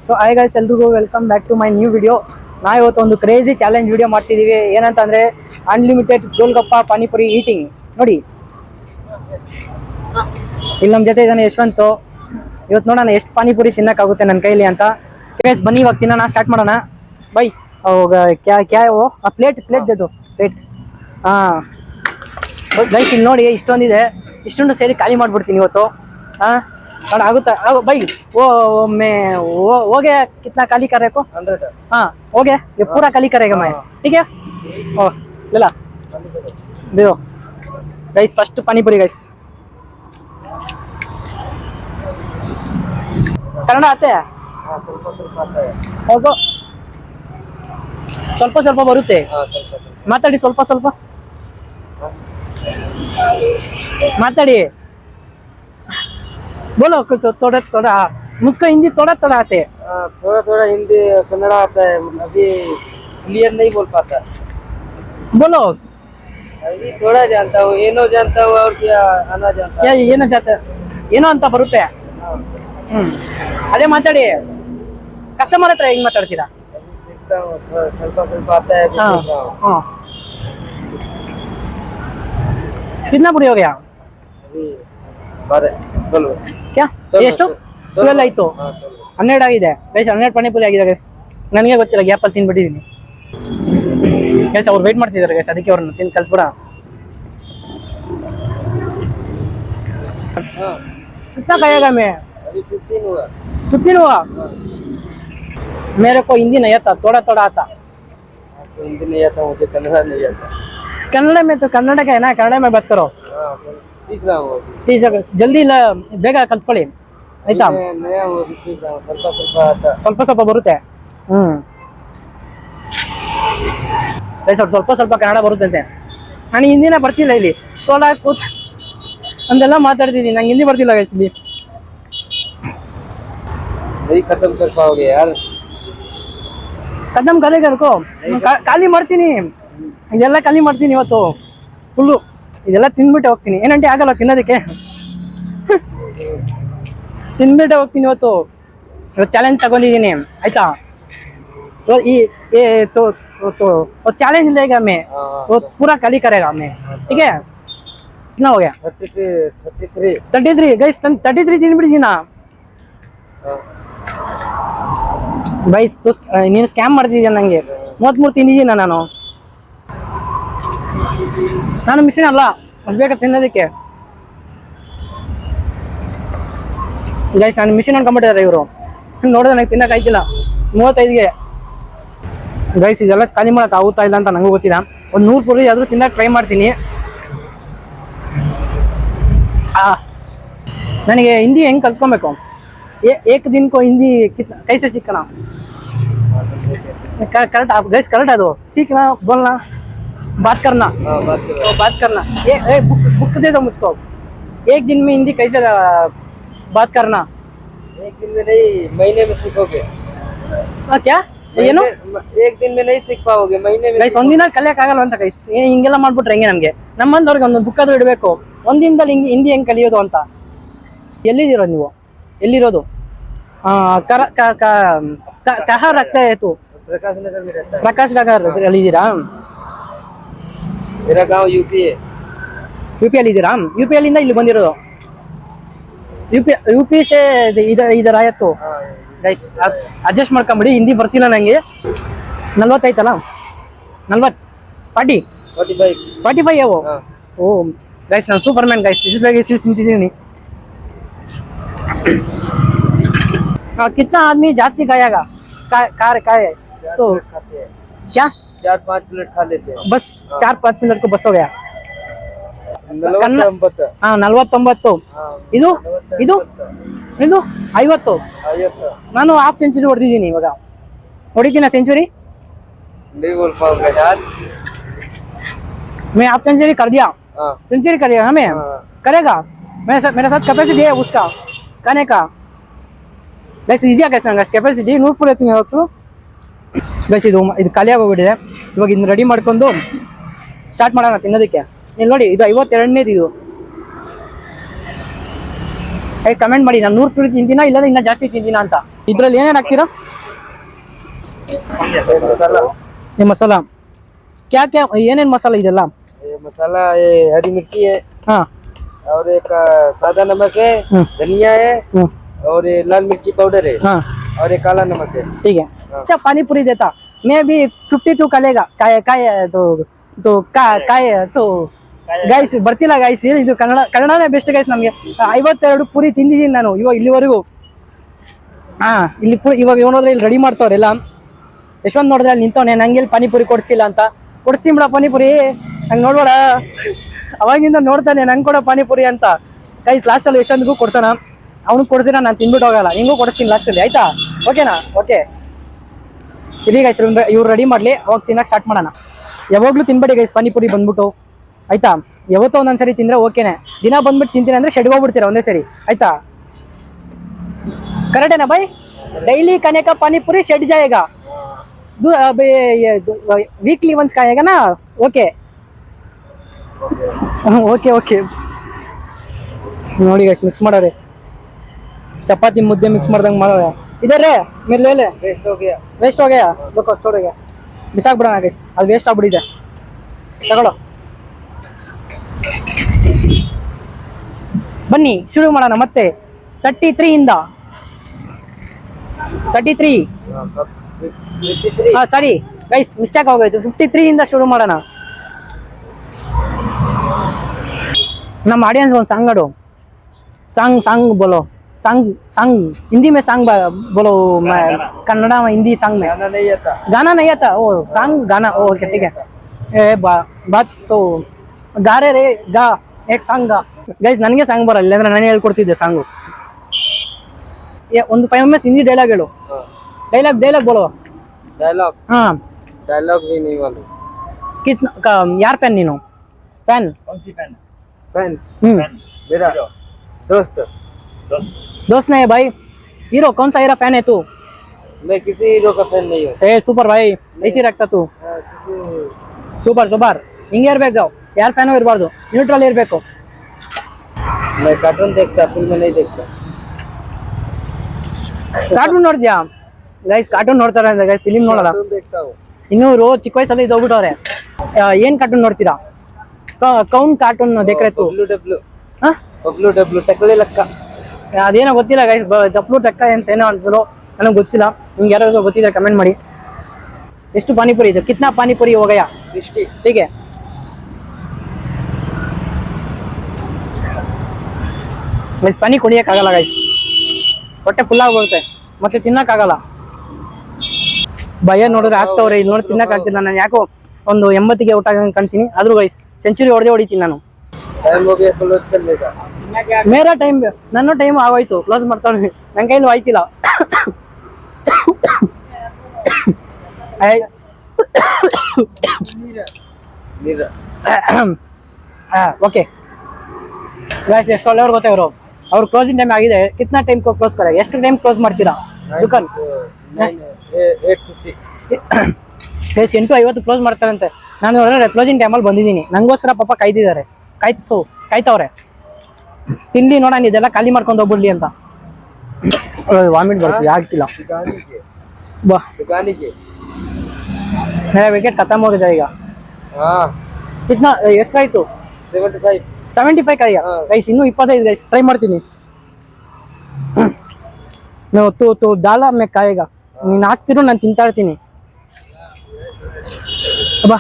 So hi guys, ಎಲ್ರಿಗೂ welcome back to my new video. ನಾವು ಇವತ್ತು ಒಂದು ಕ್ರೇಜಿ ಚಾಲೆಂಜ್ ವಿಡಿಯೋ ಮಾಡ್ತಿದ್ದೀವಿ. ಏನಂತಂದರೆ ಅನ್ಲಿಮಿಟೆಡ್ ಗೋಲ್ಗಪ್ಪ ಪಾನಿಪುರಿ ಈಟಿಂಗ್. ನೋಡಿ ಇಲ್ಲಿ ನಮ್ಮ ಜೊತೆ ಇದ್ದಾನೆ ಯಶವಂತು. ಇವತ್ತು ನೋಡೋಣ ಎಷ್ಟು ಪಾನಿಪುರಿ ತಿನ್ನೋಕ್ಕಾಗುತ್ತೆ ನನ್ನ ಕೈಲಿ ಅಂತ. ಗೈಸ್ ಬನ್ನಿ ಇವಾಗ ತಿನ್ನೋಣ, ಸ್ಟಾರ್ಟ್ ಮಾಡೋಣ. ಬೈ ಕ್ಯಾ ಪ್ಲೇಟ್ ದೇದು ಪ್ಲೇಟ್. ಹಾಂ ಗೈಸ್ ಇಲ್ಲಿ ನೋಡಿ ಇಷ್ಟೊಂದಿದೆ, ಇಷ್ಟೊಂದು ಸೇರಿ ಖಾಲಿ ಮಾಡಿಬಿಡ್ತೀನಿ ಇವತ್ತು. ಹಾಂ ನೋಡಿ ಆಗುತ್ತಾ? भाई वो मैं वो हो गया, कितना खाली कर रहे को? 100। हाँ हो गया, ये पूरा खाली करेगा मैं, ठीक है? ओ ले ला, दे दो गाइस. फर्स्ट पानी पूरी गाइस. कन्नड़ आते हैं? ಸ್ವಲ್ಪ ಸ್ವಲ್ಪ ಬರುತ್ತೆ. ಮಾತಾಡಿ, ಸ್ವಲ್ಪ ಸ್ವಲ್ಪ ಮಾತಾಡಿ. बोलो थोड़ा थोड़ा, मुझको हिंदी थोड़ा थोड़ा आते है. थोड़ा थोड़ा हिंदी कन्नड़ा आता है, अभी क्लियर नहीं बोल पाता. बोलो. अभी थोड़ा जानता हूँ, ಏನೋ जानता हूँ और क्या आना जानता है. ಏನೋ जानता, ಏನೋ ಅಂತ ಬರುತ್ತೆ. ಅದೇ ಮಾತಾಡಿ. ಕಸ್ಟಮರ್ ಹತ್ರ ಹೆಂಗ್ ಮಾತಾಡ್ತೀರಾ? सीखता हूँ, ಸ್ವಲ್ಪ ಸ್ವಲ್ಪ आता है. हाँ कितना पूरी हो गया? क्या ಎಷ್ಟು 12 ಆಯ್ತು? 12 ಆಗಿದೆ ಗೈಸ್. 12 ಪಾನಿಪುರಿ ಆಗಿದೆ ಗೈಸ್. ನನಗೆ ಗೊತ್ತಿಲ್ಲ, ಗ್ಯಾಪಲ್ಲಿ ತಿನ್ಬಿಟ್ಟಿದ್ದೀನಿ ಗೈಸ್. ಅವ್ರು ವೇಟ್ ಮಾಡ್ತಿದ್ದಾರೆ ಗೈಸ್, ಅದಕ್ಕೆ ಅವ್ರನ್ನ ತಿಂದು ಕಳಿಸ್ಬಿಡ. कितना खाएगा मैं? अभी 15 हुआ. 15 हुआ? मेरे को हिंदी नहीं आता, थोड़ा थोड़ा आता. आपको हिंदी नहीं आता, मुझे कन्नड़ा नहीं आता. कन्नड़ में तो कन्नड़ का है ना, कन्नड़ में बात करो. सीख रहा हूँ ಜಲ್ದಿ ಇಲ್ಲ, ಬೇಗ ಕಲ್ತ್ಕೊಳ್ಳಿ ಆಯ್ತಾ? नया हूँ, अभी सीख रहा हूँ. ಸ್ವಲ್ಪ ಸ್ವಲ್ಪ आता, ಸ್ವಲ್ಪ ಸ್ವಲ್ಪ ಬರುತ್ತೆ. ಗೈಸ್ ಅವ್ರು ಸ್ವಲ್ಪ ಸ್ವಲ್ಪ ಕನ್ನಡ ಬರುತ್ತಂತೆ. ನನಗೆ ಹಿಂದಿನೇ ಬರ್ತಿಲ್ಲ. ಇಲ್ಲಿ ತೋಡ ಕೂತ್ ಅಂದೆಲ್ಲ ಮಾತಾಡ್ತಿದ್ದೀನಿ, ನಂಗೆ ಹಿಂದಿ ಬರ್ತಿಲ್ಲ ಗೈಸ್. ಇಲ್ಲಿ नहीं खत्म कर पाओगे यार. ಖತಮ್ ಕರೆ ಕರ್ಕೋ, ಖಾಲಿ ಮಾಡ್ತೀನಿ. ಇದೆಲ್ಲ ಖಾಲಿ ಮಾಡ್ತೀನಿ ಇವತ್ತು ಫುಲ್ಲು. ಇದೆಲ್ಲ ತಿಂದ್ಬಿಟ್ಟೆ ಹೋಗ್ತೀನಿ. ಏನಂటే ಆಗಲ್ಲ ತಿನ್ನೋದಕ್ಕೆ. ತಿಂದ್ಬಿಟ್ಟೆ ಹೋಗ್ತೀನಿ ಇವತ್ತು ಚಾಲೆಂಜ್ ತಗೊಂಡಿದ್ದೀನಿ ಆಯ್ತಾ? तो चैलेंज लेगा मैं, वो पूरा खाली करेगा मैं, ठीक है? कितना हो गया? 33 गाइस. 33 ತಿಂದ್ಬಿಟ್ಟಿದ್ದೀನ ಗೈಸ್. ನೀನು ಸ್ಕ್ಯಾಮ್ ಮಾಡ್ತಿದ್ದೀಯ ನನಗೆ. 33 ತಿಂದಿದ್ದೀನ ನಾನು ಮಿಷಿನ್ ಅಲ್ಲ, ಅಷ್ಟು ಬೇಕಾ ತಿನ್ನೋದಕ್ಕೆ ಗೈಸ್. ನಾನು ಮಿಷಿನ್ ಅನ್ಕೊಂಬಿಟ್ಟಿದ್ದಾರೆ ಇವರು. ನೋಡಿದ್ರೆ ನನಗೆ ತಿನ್ನಕ್ಕೆ ಆಯ್ತಿಲ್ಲ 35ಗೆ ಗೈಸ್. ಇದೆಲ್ಲ ಖಾಲಿ ಮಾಡೋಕೆ ಆಗುತ್ತಾ ಇಲ್ಲ ಅಂತ ನನಗೂ ಗೊತ್ತಿಲ್ಲ. ಒಂದು 100 ಪೂರಿ ಆದರೂ ತಿನ್ನಕ್ಕೆ ಟ್ರೈ ಮಾಡ್ತೀನಿ. ನನಗೆ ಹಿಂದಿ ಹೆಂಗೆ ಕಲ್ತ್ಕೊಬೇಕು? ಏಕ್ ದಿನಕ್ಕೂ ಹಿಂದಿ ಕೈಸೆ सीखना करेक्ट आप गैस, करेक्ट है तो सीखना, बोलना, बात करना. बात करना. बुक दे दो मुझको. एक दिन में हिंदी कैसे बात करना? एक दिन में नहीं, महीने में सीखोगे. क्या ಏನು? एक दिन में नहीं सीख पाओगे, महीने में. ಗೈಸ್ ಒಂದಿನ ಕಲಿಯಕ್ಕಾಗಲ್ಲ ಅಂತ ಗೈಸ್. ಹಿಂಗೆಲ್ಲ ಮಾಡ್ಬಿಟ್ರೆ ಹೆಂಗೆ? ನಮಗೆ ನಮ್ಮಂದವ್ರಿಗೆ ಒಂದು ಬುಕ್ ಆದ್ರೂ ಇಡಬೇಕು. ಒಂದಿನದಲ್ಲಿ ಹಿಂದಿ ಹೆಂಗೆ ಕಲಿಯೋದು ಅಂತ. ಎಲ್ಲಿದ್ದೀರೋ ನೀವು? ಎಲ್ಲಿರೋದು? कहाँ रखते है तू? प्रकाश नगर में रहता है. प्रकाश नगर ಅಲ್ಲಿದ್ದೀರಾ? मेरा गांव यूपी है. यूपी ಅಲ್ಲಿದ್ದೀರಾ? यूपी ಅಲ್ಲಿಂದ ಇಲ್ಲಿ ಬಂದಿರೋದು? यूपी से इधर आया तो ಗೈಸ್ ಅಡ್ಜಸ್ಟ್ ಮಾಡ್ಕೊಂಬಿಡಿ. ಹಿಂದಿ ಬರ್ತಿಲ್ಲ ನನಗೆ. 40 ಆಯ್ತಲ್ಲ? 40 45 ಯಾವು? ಓ ಗೈಸ್ ನಾನು ಸೂಪರ್ ಮ್ಯಾನ್ ಗೈಸ್. ಇಷ್ಟು ಬೇಗ ಇಷ್ಟು ತಿಂತಿದ್ದೀನಿ. कितना आदमी जास्ती खाएगा? खाए तो क्या 4-5 प्लेट खा लेते हैं बस. 4-5 मिनट को बस हो गया. 49. हाँ 49. ಇದು ಇದು ಇದು 50. ನಾನು ಹಾಫ್ ಸೆಂಚುರಿ ಹೊಡೆದಿದ್ದೀನಿ. ಇವಾಗ ಹೊಡಿತೀನ ಸೆಂಚುರಿ? नहीं बोल पाऊंगा यार. मैं हाफ सेंचुरी कर दिया. सेंचुरी करेगा हमें? करेगा. मेरे साथ कैपेसिटी है उसका खाने का ಗೈಸ್. ಇದೆಯಾ ಗೈಸ್ ನಂಗೆ ಕೆಪಾಸಿಟಿ? 100 ಪೂರಿ ಎತ್ತೀನಿ ಇವತ್ತು ಗೈಸ್. ಇದು ಖಾಲಿಯಾಗಿ ಹೋಗ್ಬಿಟ್ಟಿದೆ. ಇವಾಗ ಇದನ್ನ ರೆಡಿ ಮಾಡ್ಕೊಂಡು ಸ್ಟಾರ್ಟ್ ಮಾಡೋಣ ತಿನ್ನೋದಕ್ಕೆ. ಇಲ್ಲಿ ನೋಡಿ, ಇದು 52ನೇದು. ಇದು ಕಮೆಂಟ್ ಮಾಡಿ ನಾನು 100 ಪುರಿ ತಿಂತೀನಾ ಇಲ್ಲ ಇನ್ನ ಜಾಸ್ತಿ ತಿಂತೀನಾ ಅಂತ. ಇದ್ರಲ್ಲಿ ಏನೇನು ಹಾಕ್ತೀರಾ? मसाला ये मसाला क्या क्या ಏನೇನು ಮಸಾಲ ಇದೆಲ್ಲ? ये मसाला ये हरी मिर्ची है ಹಾ और एक सादा नमक है, हम्म। धनिया है और ये लाल मिर्ची पाउडर है हाँ और ये काला नमक है। ठीक है। अच्छा पानी पूरी देता मैं भी 52 ಕಲೆಗ ಕಾಯ ಕಾಯ तो ಕಾಯ तो ಗೈಸ್ ಬರ್ತಿಲ್ಲ ಗೈಸ್, ಇದು ಕನ್ನಡನೇ ಬೆಸ್ಟ್ ಗೈಸ್. ನಮಗೆ 52 ಪುರಿ ತಿಂದಿದ್ದೀನಿ ನಾನು ಇಲ್ಲಿವರೆಗೂ. ಹಾ ಇಲ್ಲಿ ಇವಾಗ ನೋಡಿದ್ರೆ ಇಲ್ಲಿ ರೆಡಿ ಮಾಡ್ತಾವ್ರೆಲ್ಲ. ಯಶವಂತ್ ನೋಡಿದ್ರೆ ಅಲ್ಲಿ ನಿಂತವನೆ, ನಂಗೆ ಇಲ್ಲಿ ಪಾನಿಪುರಿ ಕೊಡ್ಸಿಲ್ಲ ಅಂತ. ಕೊಡ್ಸ್ತೀನಿ ಬಿಡ ಪಾನಿಪುರಿ, ಹಂಗೆ ನೋಡ್ಬೇಡ. ಅವಾಗಿಂದ ನೋಡ್ತಾನೆ ನಂಗೆ ಕೊಡೋ ಪಾನಿಪುರಿ ಅಂತ. ಗೈಸ್ ಲಾಸ್ಟಲ್ಲಿ ಯಶವಂತ್ಗೂ ಕೊಡ್ಸೋಣ, ಅವ್ನಿಗೆ ಕೊಡ್ಸಿರ ನಾನು ತಿನ್ಬಿಟ್ಟು ಹೋಗಲ್ಲ, ನಿಂಗೂ ಕೊಡಿಸ್ತೀನಿ ಲಾಸ್ಟಲ್ಲಿ, ಆಯ್ತಾ? ಓಕೆನಾ? ಓಕೆ ಇರಿ ಗೈಸ್, ಇವ್ರು ರೆಡಿ ಮಾಡಲಿ, ಅವಾಗ ತಿನ್ನಕ್ಕೆ ಸ್ಟಾರ್ಟ್ ಮಾಡೋಣ. ಯಾವಾಗಲೂ ತಿನ್ಬೇಡಿ ಗೈಸ್ ಪಾನಿಪುರಿ ಬಂದ್ಬಿಟ್ಟು, ಆಯ್ತಾ? ಯಾವತ್ತೋ ಒಂದೊಂದ್ಸರಿ ತಿಂದರೆ ಓಕೆನೆ, ದಿನ ಬಂದ್ಬಿಟ್ಟು ತಿಂತೀನಿ ಅಂದರೆ ಶೆಡ್ಗೋಗ್ಬಿಡ್ತೀರಾ ಒಂದೇ ಸರಿ, ಆಯ್ತಾ? ಕರೆಕ್ಟೇನಾ ಬಾಯ್? ಡೈಲಿ खाने का पानीपुरी शेड जाएगा, वीकली वंस खाएगा ना? ओके ओके ओके ನೋಡಿ ಗೈಸ್ ಮಿಕ್ಸ್ ಮಾಡೋರೆ, ಚಪಾತಿ ಮುದ್ದೆ ಮಿಕ್ಸ್ ಮಾಡ್ದಂಗೆ ಮಾಡೋರೆ. ಇದಾರೆ ಮೇಲೆ ಲೇಲೆ वेस्ट हो गया। ವೇಸ್ಟ್ ಹೋಗ್ಯಾ ಬೇಕು ಚೋಡಿಗೆ ಬಿಸಾಕ್ಬಿಡೋಣ ಗೈಸ್, ಅದು ವೇಸ್ಟ್ ಆಗ್ಬಿಟ್ಟಿದೆ. ತಗೊಳ್ಳೋ ಬನ್ನಿ ಶುರು ಮಾಡೋಣ ಮತ್ತೆ. 33 ಇಂದ 33 ಸಾರಿ ಗೈಸ್ ಮಿಸ್ಟೇಕ್ ಆಗೋಯ್ತು, 53 ಇಂದ ಶುರು ಮಾಡೋಣ. ನಮ್ಮ ಆಡಿಯನ್ಸ್ ಒಂದು ಸಾಂಗ್ ಆಡು, सांग बोलो, सांग हिंदी में सांग बोलो, मैं कन्नड़ा में हिंदी सांग में गाना नहीं आता ओ सांग गाना ओके ठीक है। बात तो गा रे गा एक सांग गा ಗೈಸ್. ನನಗೆ ಸಾಂಗ್ ಬರಲ್ಲ, ಇಲ್ಲಾಂದ್ರೆ ನಾನು ಹೇಳ್ಕೊಡ್ತಿದ್ದೆ ಸಾಂಗು. ಒಂದು 5 ಮಿನಿಟ್ಸ್ ಹಿಂದಿ ಡೈಲಾಗ್ ಹೇಳು. ಡೈಲಾಗ್ बोलो। डायलॉग? हाँ डायलॉग भी नहीं मालूम। कितना यार फैन नहीं नो फैन? कौन सी फैन? फैन मेरा दोस्त नहीं है भाई, हीरो कौन सा हीरो फैन है तू? मैं किसी हीरो का फैन नहीं हूँ। ए सुपर भाई ऐसी रखता तू, ಸೂಪರ್ ಸೂಪರ್. ಹಿಂಗೆ ಇರಬೇಕು, ಯಾರು ಫ್ಯಾನು ಇರಬಾರ್ದು, ನ್ಯೂಟ್ರಲ್ ಇರಬೇಕು. मैं कार्टून देखता, फिल्म नहीं देखता। Cartoon ನೋಡ್ತೀಯಾ guys? ಕಾರ್ಟೂನ್ ನೋಡ್ತಾರೆ ಅಂತ ಗೈಸ್, ಫಿಲಿಮ್ ನೋಡಲ್ಲ. कार्टून देखता हूँ। ಇನ್ನೂರು ಚಿಕ್ಕ ವಯಸ್ಸಲ್ಲಿ ಇದು ಹೋಗ್ಬಿಟ್ಟವ್ರೆ. ಏನ್ ಕಾರ್ಟೂನ್ ನೋಡ್ತೀರಾ? ಕೌನ್ ಕಾರ್ಟೂನ್ ದೇಖ್ರೆ ತು? ಬಬ್ಲು ಡಬ್ಲು ಟಕ್ಲೆ ಲಕ್ಕ, ಅದೇನೋ ಗೊತ್ತಿಲ್ಲ ಗೈಸ್, ದಪ್ಲು ಟಕ್ಕ ಅಂತ ಏನೋ ಅಂದ್ರು, ನನಗೆ ಗೊತ್ತಿಲ್ಲ. ನಿಮ್ಗೆ ಯಾರಾದ್ರೂ ಗೊತ್ತಿದ್ರೆ ಕಮೆಂಟ್ ಮಾಡಿ. ಎಷ್ಟು ಪಾನಿಪುರಿ ಇದು? ಕಿತ್ನಾ ಪಾನಿಪುರಿ हो गया? 60। ठीक है ಪಾನಿ ಕುಡಿಯೋಕ್ಕಾಗಲ್ಲ ಗೈಸ್, ಹೊಟ್ಟೆ ಫುಲ್ ಆಗ್ಬಿಡುತ್ತೆ, ಮತ್ತೆ ತಿನ್ನಕ್ಕಾಗಲ್ಲ. ಭಯ ನೋಡಿದ್ರೆ ಆಗ್ತವ್ರೆ, ಇಲ್ಲಿ ನೋಡಿ ತಿನ್ನಕ್ ಆಗ್ತಿಲ್ಲ. ನಾನು ಯಾಕೋ ಒಂದು 80ಗೆ ಊಟ ಕಾಣ್ತೀನಿ, ಆದ್ರೂ ಗೈಸ್ ಸೆಂಚುರಿ ಹೊಡಿತೀನಿ ನಾನು. टाइम हो गया, क्लोज कर लेगा। ಮೇರಾ ಟೈಮ್, ನನ್ನ ಟೈಮ್ ಆಗೋಯ್ತು, ಕ್ಲೋಸ್ ಮಾಡ್ತಾಳೆ, ನನ್ನ ಕೈಲೂ ಆಯ್ತಿಲ್ಲ. ಓಕೆ ಗೈಸ್, ಎಷ್ಟು ಒಳ್ಳೆಯವ್ರು ಗೊತ್ತಾ ಇವರು? ಅವ್ರು ಕ್ಲೋಸಿಂಗ್ ಟೈಮ್ ಆಗಿದೆ. ಕಿತ್ನಾ ಟೈಮ್ ಕ್ಲೋಸ್ ಕರೆ? ಎಷ್ಟು ಟೈಮ್ ಕ್ಲೋಸ್ ಮಾಡ್ತೀರಾ ದುಕಾನ್? 8:50 ಗೈಸ್ 8:50 ಕ್ಲೋಸ್ ಮಾಡ್ತಾರಂತೆ. ನಾನು ನೋಡಿದ್ರೆ ಕ್ಲೋಸಿಂಗ್ ಟೈಮಲ್ಲಿ ಬಂದಿದ್ದೀನಿ, ನಂಗೋಸ್ಕರ ಪಾಪ ಕಾಯ್ತಿದ್ದಾರೆ, ಕಾಯ್ತವ್ರೆ. ತಿಂಡಿ ನೋಡೋಣ, ಇದೆಲ್ಲ ಖಾಲಿ ಮಾಡ್ಕೊಂಡು ಹೋಗ್ಬಿಡ್ಲಿ ಅಂತ. ವಾಮಿಟ್ ಬರ್ತೀವಿ, ಆಗ್ತಿಲ್ಲ. ಬಾ ವಿಕೆಟ್ ಖತಮ್ ಹೋಗಿದೆ ಈಗ. ಕಿತ್ನಾ ಎಷ್ಟಾಯ್ತು? 75 ಕಾಯ್ಯ ಗೈಸ್, ಇನ್ನೂ 25 ಗೈಸ್, ಟ್ರೈ ಮಾಡ್ತೀನಿ. ತೂ ದಾಲ ಮೇ ಕಾಯಿಗ, ನೀನು ಹಾಕ್ತಿರು ನಾನು ತಿಂತಾ ಇರ್ತೀನಿ. ಬಾ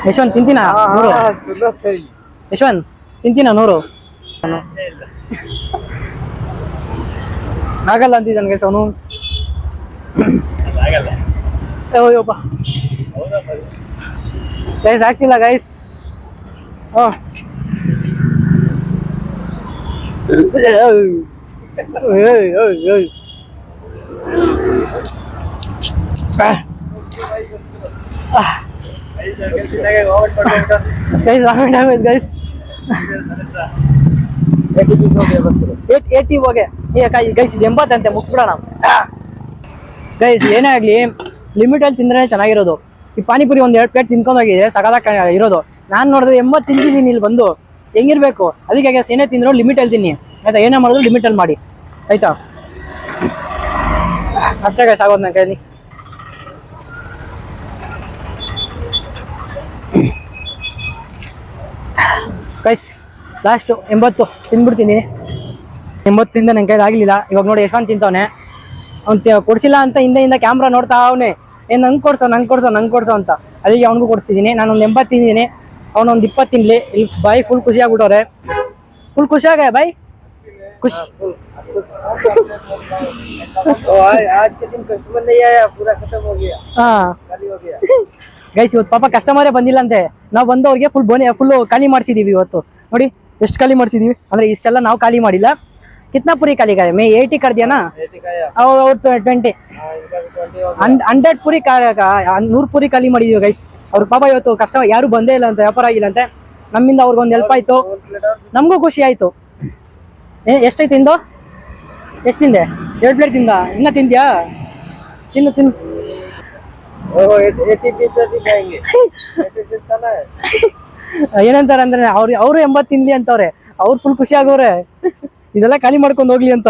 ಯಶವಂತ್ ತಿಂತೀನಾ 100? ಯಶವಂತ್ ತಿಂತೀನಾ 100? ಆಗಲ್ಲ ಅಂತಿದ್ದಾನೆ ಗೈಸ್ ಅವನು. ಅಯ್ಯಪ್ಪ ಗೈಸ್ ಆಗ್ತಿಲ್ಲ ಗೈಸ್. ಗೈಸ್ ವಾಮಿಟ್ ಆಗೋಯ್ತು ಗೈಸ್. 80 ಹೋಗೆ ಗೈಸ್, ಇದು 80 ಅಂತೆ, ಮುಗಿಸ್ಬಿಡೋಣ ಗೈಸ್. ಏನೇ ಆಗಲಿ ಲಿಮಿಟಲ್ಲಿ ತಿಂದ್ರೆ ಚೆನ್ನಾಗಿರೋದು. ಈ ಪಾನಿಪುರಿ ಒಂದು 2 ಪ್ಲೇಟ್ ತಿನ್ಕೊಂಡೋಗಿದೆ, ಸಗದಾಗ ಇರೋದು. ನಾನು ನೋಡಿದ್ರೆ 80 ತಿಂತಿದ್ದೀನಿ ಇಲ್ಲಿ ಬಂದು, ಹೆಂಗಿರ್ಬೇಕು? ಅದಕ್ಕೆ ಗೈಸ್ ಏನೇ ತಿಂದ್ರು ಲಿಮಿಟಲ್ಲಿ ತಿನ್ನಿ, ಆಯ್ತಾ, ಏನೇ ಮಾಡಿದ್ರು ಲಿಮಿಟಲ್ಲಿ ಮಾಡಿ ಆಯ್ತಾ. ಅಷ್ಟೇ ಗೈಸ್ ಆಗೋದು ನನ್ನ ಕೈಯಲ್ಲಿ. Guys last 80 ತಿಂದ್ಬಿಡ್ತೀನಿ. 80 ತಿಂದ ನನ್ನ ಕೈಲಿ ಆಗಲಿಲ್ಲ. ಇವಾಗ ನೋಡಿ ಯಶವಂತ್ ತಿಂತವನೆ. ಅವ್ನು ಕೊಡ್ಸಿಲ್ಲ ಅಂತ ಹಿಂದೆ ಕ್ಯಾಮ್ರಾ ನೋಡ್ತಾ ಅವನೇ, ಏನು ನಂಗೆ ಕೊಡ್ಸೋ ಅಂತ. ಅದಕ್ಕೆ ಅವ್ನಿಗೂ ಕೊಡ್ಸಿದ್ದೀನಿ. ನಾನು ಒಂದು 80 ತಿಂದಿದ್ದೀನಿ, ಅವನೊಂದು 20 ತಿನ್ಲಿ. ಇಲ್ಲಿ ಬಾಯಿ ಫುಲ್ ಖುಷಿ ಆಗ್ಬಿಟ್ಟವ್ರೆ. ಫುಲ್ ಖುಷಿಯಾಗ ಬಾಯ್ ಖುಷಿ. आज के दिन कस्टमर नहीं आया, पूरा खत्म हो गया, ಹಾಂ खाली हो गया. ಗೈಸ್ ಇವತ್ತು ಪಾಪ ಕಸ್ಟಮರೇ ಬಂದಿಲ್ಲ ಅಂತೆ. ನಾವು ಬಂದವ್ರಿಗೆ ಫುಲ್ಲು ಖಾಲಿ ಮಾಡಿಸಿದೀವಿ ಇವತ್ತು. ನೋಡಿ ಎಷ್ಟು ಖಾಲಿ ಮಾಡಿಸಿದೀವಿ ಅಂದರೆ ಇಷ್ಟೆಲ್ಲ ನಾವು ಖಾಲಿ ಮಾಡಿಲ್ಲ. ಕಿತ್ನಾ ಪುರಿ ಖಾಲಿ ಗಾಯ ಮೇ 80 कर दिया ना, ಅವ್ರು 20 100 ಪುರಿ 100 ಪುರಿ ಖಾಲಿ ಮಾಡಿದೀವಿ ಗೈಸ್. ಅವ್ರ ಪಾಪ ಇವತ್ತು ಕಸ್ಟಮರ್ ಯಾರು ಬಂದೇ ಇಲ್ಲ ಅಂತ, ವ್ಯಾಪಾರ ಆಗಿಲ್ಲ ಅಂತೆ. ನಮ್ಮಿಂದ ಅವ್ರಿಗೊಂದು ಹೆಲ್ಪ್ ಆಯ್ತು, ನಮಗೂ ಖುಷಿ ಆಯ್ತು. ಎಷ್ಟೈತೆ ತಿಂದು? ಎಷ್ಟು ತಿಂದೆ? 2 ಪ್ಲೇಟ್ ತಿಂದ. ಇನ್ನ ತಿಂದ್ಯಾ? ತಿನ್ನು. ಏನಂತಾರೆ ಅಂದ್ರೆ ಅವರು 80 ತಿನ್ಲಿ ಅಂತವ್ರೆ. ಅವ್ರು ಫುಲ್ ಖುಷಿ ಆಗೋರೆ, ಇದೆಲ್ಲ ಖಾಲಿ ಮಾಡ್ಕೊಂಡು ಹೋಗ್ಲಿ ಅಂತ.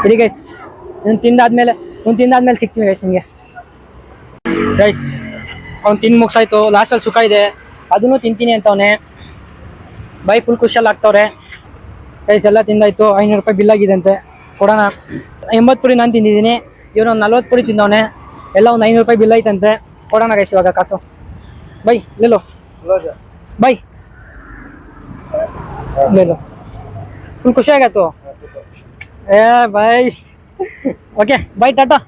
ಇರಿ ಗೈಸ್, ಇವ್ನು ತಿಂದಾದ್ಮೇಲೆ ಸಿಗ್ತೀನಿ ಗೈಸ್ ನಿಮಗೆ. ಗೈಸ್ ಅವ್ನು ತಿಂದು ಮುಗ್ಸಾಯ್ತು. ಲಾಸ್ಟಲ್ಲಿ ಸುಖ ಇದೆ, ಅದನ್ನು ತಿಂತೀನಿ ಅಂತವನೆ. ಬೈ ಫುಲ್ ಖುಷಿಯಲ್ಲಿ ಆಗ್ತವ್ರೆ ಗೈಸ್. ಎಲ್ಲ ತಿಂದಾಯ್ತು. 500 ರೂಪಾಯಿ ಬಿಲ್ ಆಗಿದೆ ಅಂತೆ, ಕೊಡೋಣ. 80 ಪುರಿ ನಾನು ತಿಂದಿದ್ದೀನಿ, ಇವನೊಂದು 40 ಪುರಿ ತಿಂದವನೆ. ಎಲ್ಲ ಒಂದು 500 ರೂಪಾಯಿ ಬಿಲ್ ಐತಂತೆ, ಕೊಡೋಣ ಗೈಸ್ ಇವಾಗ ಕಾಸು. ಬೈ ಲೆಲ್ಲೋ ಬೈ ಲೆಲ್ಲೋ. ಫುಲ್ ಖುಷಿ ಆಗತ್ತು. Bye okay bye tata.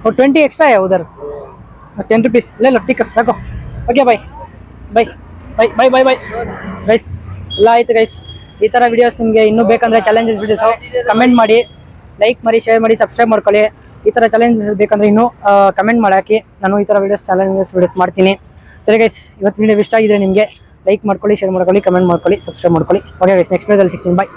और 20 एक्स्ट्रा है उधर, 10 रुपीस ले लो. ठीक है रखो. Okay bye bye bye bye bye bye guys. ಎಲ್ಲ ಆಯ್ತು ಗೈಸ್. ಈ ಥರ ವಿಡಿಯೋಸ್ ನಿಮಗೆ ಇನ್ನೂ ಬೇಕಂದರೆ ಚಾಲೆಂಜಸ್ ವಿಡಿಯೋಸು ಕಮೆಂಟ್ ಮಾಡಿ, ಲೈಕ್ ಮಾಡಿ, ಶೇರ್ ಮಾಡಿ, ಸಬ್ಸ್ಕ್ರೈಬ್ ಮಾಡ್ಕೊಳ್ಳಿ. ಈ ಥರ ಚಾಲೆಂಜಸ್ ಬೇಕಂದರೆ ಇನ್ನೂ ಕಮೆಂಟ್ ಮಾಡಿ ಹಾಕಿ. ನಾನು ಈ ಥರ ಚಾಲೆಂಜಸ್ ವಿಡಿಯೋಸ್ ಮಾಡ್ತೀನಿ. ಸರಿ ಗೈಸ್, ಇವತ್ತು ವಿಡಿಯೋ ಇಷ್ಟ ಆಗಿದ್ರೆ ನಿಮಗೆ ಲೈಕ್ ಮಾಡ್ಕೊಳ್ಳಿ, ಶೇರ್ ಮಾಡ್ಕೊಳ್ಳಿ, ಕಮೆಂಟ್ ಮಾಡ್ಕೊಳ್ಳಿ, ಸಬ್ಸ್ಕ್ರೈಬ್ ಮಾಡ್ಕೊಳ್ಳಿ. ಓಕೆ ಗೈಸ್, ನೆಕ್ಸ್ಟ್ ವಿಡಿಯೋದಲ್ಲಿ ಸಿಗ್ತೀನಿ. ಬಾಯ್.